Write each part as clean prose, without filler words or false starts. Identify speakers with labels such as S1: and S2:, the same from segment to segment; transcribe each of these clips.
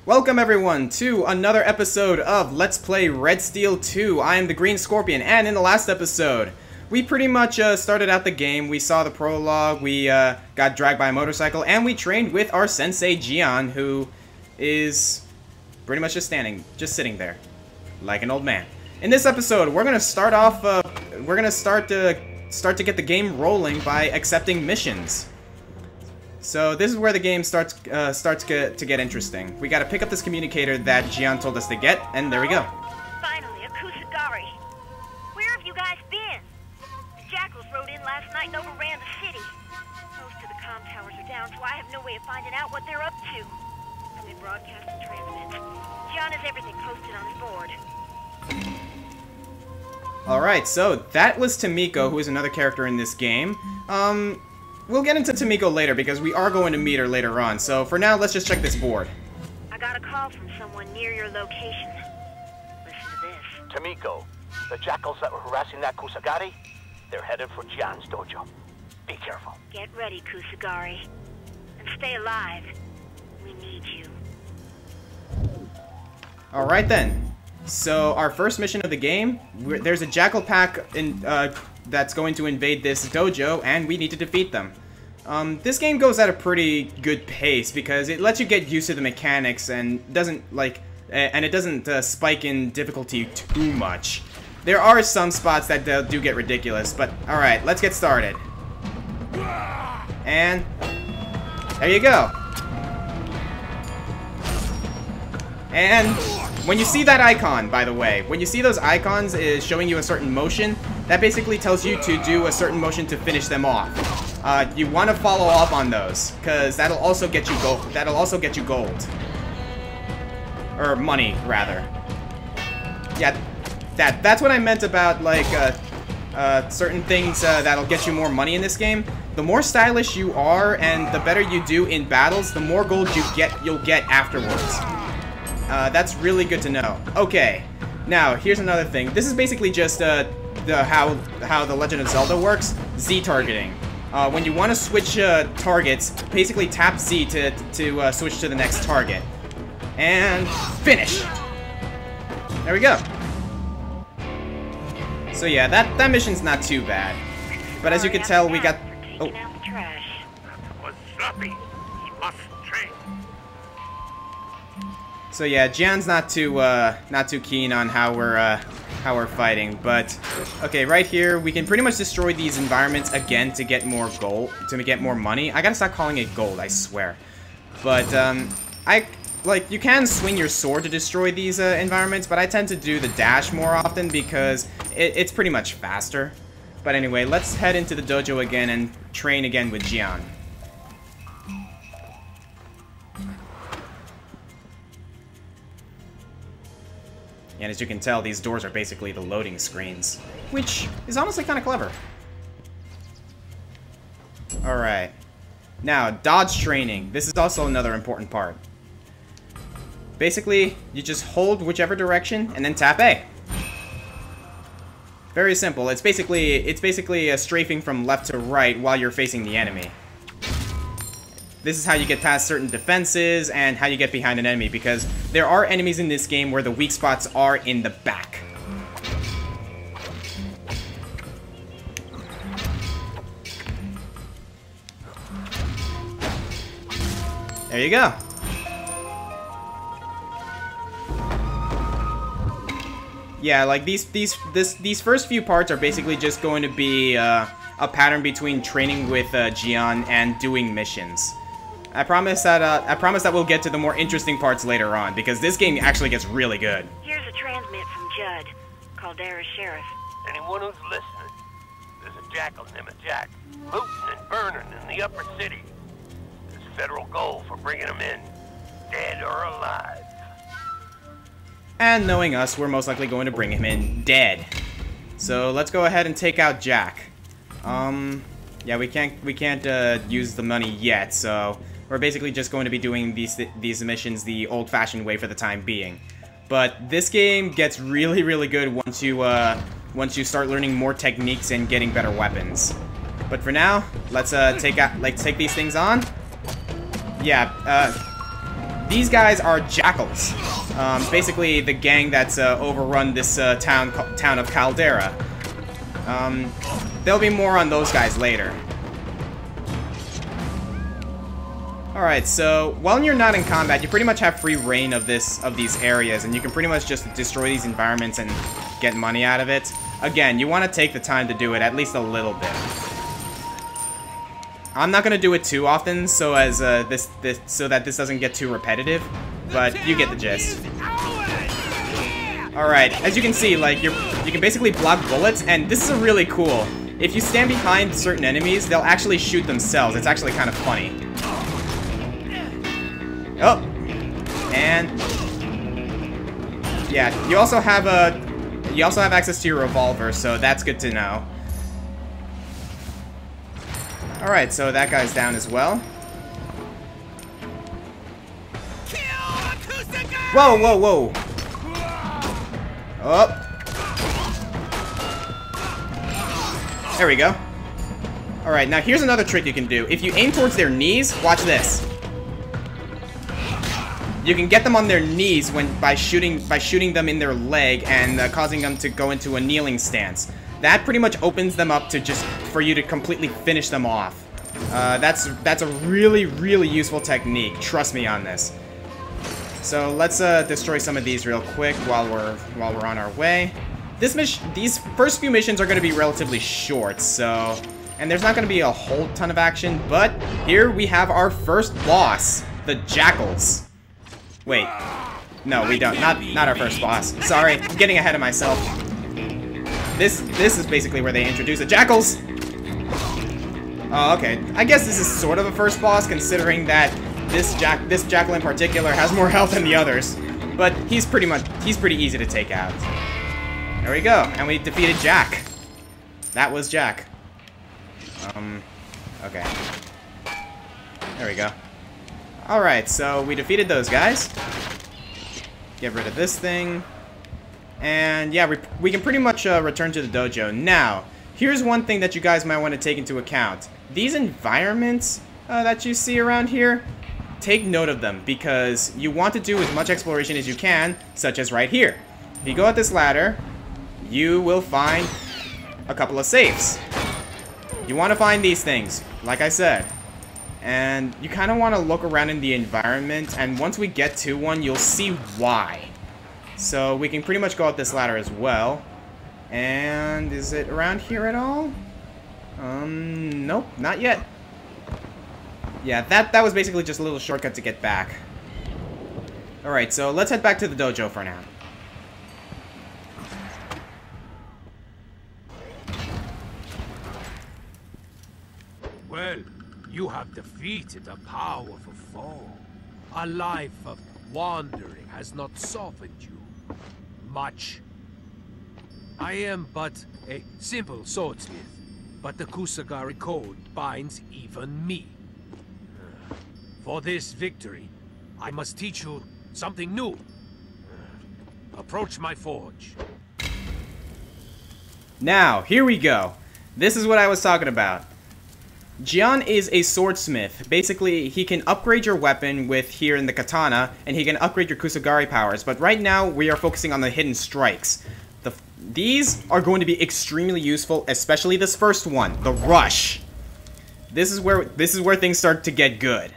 S1: Welcome everyone to another episode of Let's Play Red Steel 2. I am the Green Scorpion, and in the last episode, we pretty much started out the game. We saw the prologue, we got dragged by a motorcycle, and we trained with our sensei Gian, who is pretty much just sitting there, like an old man. In this episode, we're gonna start off. We're gonna start to get the game rolling by accepting missions. So this is where the game starts to get interesting. We gotta pick up this communicator that Gian told us to get, and there we go.
S2: Finally, a Kusagari. Where have you guys been? The Jackals rode in last night and overran the city. Most of the comm towers are down, so I have no way of finding out what they're up to. I'm in broadcast and transmit. Gian has everything posted on his board.
S1: Alright, so that was Tamiko, who is another character in this game. We'll get into Tamiko later because we are going to meet her later on. So for now, let's just check this board.
S2: I got a call from someone near your location. Listen to this.
S3: Tamiko, the Jackals that were harassing that Kusagari, they're headed for Gian's dojo. Be careful.
S2: Get ready, Kusagari. And stay alive. We need you.
S1: Alright then. So our first mission of the game, there's a Jackal pack that's going to invade this dojo, and we need to defeat them. This game goes at a pretty good pace because it lets you get used to the mechanics and it doesn't spike in difficulty too much. There are some spots that do get ridiculous, but all right, let's get started. And there you go. And when you see that icon, by the way, when you see those icons is showing you a certain motion, that basically tells you to do a certain motion to finish them off. You want to follow up on those, because that'll also get you gold. That'll also get you gold, or money rather. Yeah, that's what I meant about like certain things that'll get you more money in this game. The more stylish you are, and the better you do in battles, the more gold you'll get afterwards. That's really good to know. Okay, now here's another thing. This is basically just how the Legend of Zelda works. Z targeting. When you want to switch targets, basically tap Z to switch to the next target, and finish. There we go. So yeah, that mission's not too bad. But as you can tell, we got. Oh. So yeah, Gian's not too keen on how we're fighting, but okay, right here we can pretty much destroy these environments again to get more gold, to get more money. I gotta stop calling it gold, I swear. But you can swing your sword to destroy these environments, but I tend to do the dash more often because it's pretty much faster. But anyway, let's head into the dojo again and train again with Gian. And as you can tell, these doors are basically the loading screens, which is honestly kind of clever. Alright. Now, dodge training. This is also another important part. Basically, you just hold whichever direction and then tap A. Very simple. It's basically a strafing from left to right while you're facing the enemy. This is how you get past certain defenses and how you get behind an enemy, because there are enemies in this game where the weak spots are in the back. There you go. Yeah, like these first few parts are basically just going to be a pattern between training with Gian and doing missions. I promise that we'll get to the more interesting parts later on, because this game actually gets really good.
S2: Here's a transmit from Judd, Caldera Sheriff.
S3: Anyone who's listening, there's a jackal named Jack, looting and burning in the upper city. There's federal gold for bringing him in, dead or alive.
S1: And knowing us, we're most likely going to bring him in dead. So let's go ahead and take out Jack. Yeah, we can't use the money yet, so we're basically just going to be doing these missions the old-fashioned way for the time being. But this game gets really, really good once you start learning more techniques and getting better weapons. But for now, let's take these things on. Yeah, These guys are Jackals. Basically the gang that's overrun this town of Caldera. There'll be more on those guys later. Alright, so while you're not in combat, you pretty much have free reign of these areas, and you can pretty much just destroy these environments and get money out of it. Again, you want to take the time to do it at least a little bit. I'm not gonna do it too often, so as so that this doesn't get too repetitive, but you get the gist. Alright, as you can see, like you can basically block bullets, and this is really cool. If you stand behind certain enemies, they'll actually shoot themselves. It's actually kind of funny. Oh, and yeah, you also have access to your revolver, so that's good to know. Alright, so that guy's down as well. Whoa, whoa, whoa. Oh. There we go. Alright, now here's another trick you can do. If you aim towards their knees, watch this. You can get them on their knees by shooting them in their leg and causing them to go into a kneeling stance. That pretty much opens them up to for you to completely finish them off. That's a really, really useful technique. Trust me on this. So let's destroy some of these real quick while we're on our way. These first few missions are going to be relatively short, and there's not going to be a whole ton of action. But here we have our first boss, the Jackals. Wait, no, we don't. Not our first boss. Sorry, I'm getting ahead of myself. This is basically where they introduce the Jackals. Oh, okay. I guess this is sort of a first boss, considering that this Jackal in particular has more health than the others. But he's pretty easy to take out. There we go, and we defeated Jack. That was Jack. Okay. There we go. Alright, so we defeated those guys. Get rid of this thing. And yeah, we can pretty much return to the dojo. Now, here's one thing that you guys might want to take into account. These environments that you see around here, take note of them, because you want to do as much exploration as you can, such as right here. If you go up this ladder, you will find a couple of safes. You want to find these things, like I said. And you kind of want to look around in the environment, and once we get to one, you'll see why. So we can pretty much go up this ladder as well. And is it around here at all? Nope, not yet. Yeah, that was basically just a little shortcut to get back. Alright, so let's head back to the dojo for now.
S4: Well, you have defeated a powerful foe. A life of wandering has not softened you much. I am but a simple swordsmith, but the Kusagari code binds even me. For this victory, I must teach you something new. Approach my forge.
S1: Now, here we go. This is what I was talking about. Jian is a swordsmith. Basically, he can upgrade your weapon with here in the katana, and he can upgrade your Kusagari powers. But right now, we are focusing on the hidden strikes. These are going to be extremely useful, especially this first one, the rush. This is where things start to get good.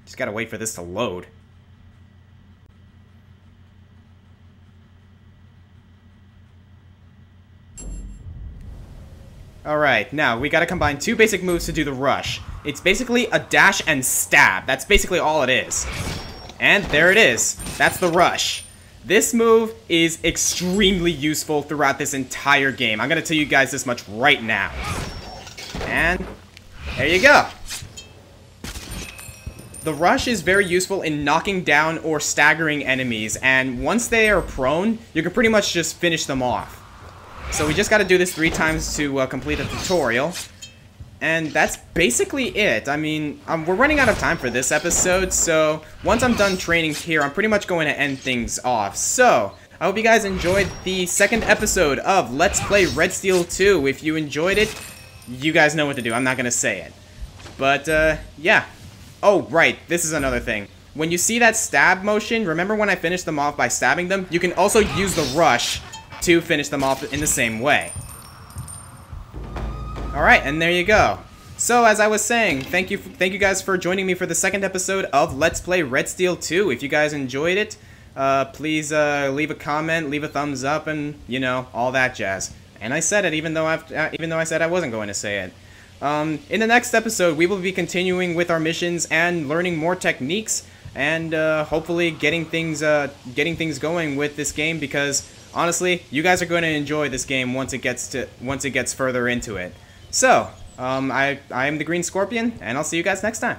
S1: Just gotta wait for this to load. Alright, now we gotta combine two basic moves to do the rush. It's basically a dash and stab. That's basically all it is. And there it is. That's the rush. This move is extremely useful throughout this entire game. I'm gonna tell you guys this much right now. And there you go. The rush is very useful in knocking down or staggering enemies, and once they are prone, you can pretty much just finish them off. So we just gotta do this 3 times to complete the tutorial. And that's basically it. I mean, we're running out of time for this episode, so once I'm done training here, I'm pretty much going to end things off. So, I hope you guys enjoyed the second episode of Let's Play Red Steel 2. If you enjoyed it, you guys know what to do. I'm not gonna say it. But, yeah. Oh, right, this is another thing. When you see that stab motion, remember when I finished them off by stabbing them? You can also use the rush to finish them off in the same way. Alright, and there you go. So, as I was saying, thank you guys for joining me for the second episode of Let's Play Red Steel 2. If you guys enjoyed it, please leave a comment, leave a thumbs up, and, you know, all that jazz. And I said it, even though I said I wasn't going to say it. In the next episode, we will be continuing with our missions and learning more techniques, and hopefully getting things going with this game, because honestly, you guys are going to enjoy this game once it gets further into it. So, I am the Green Scorpion, and I'll see you guys next time.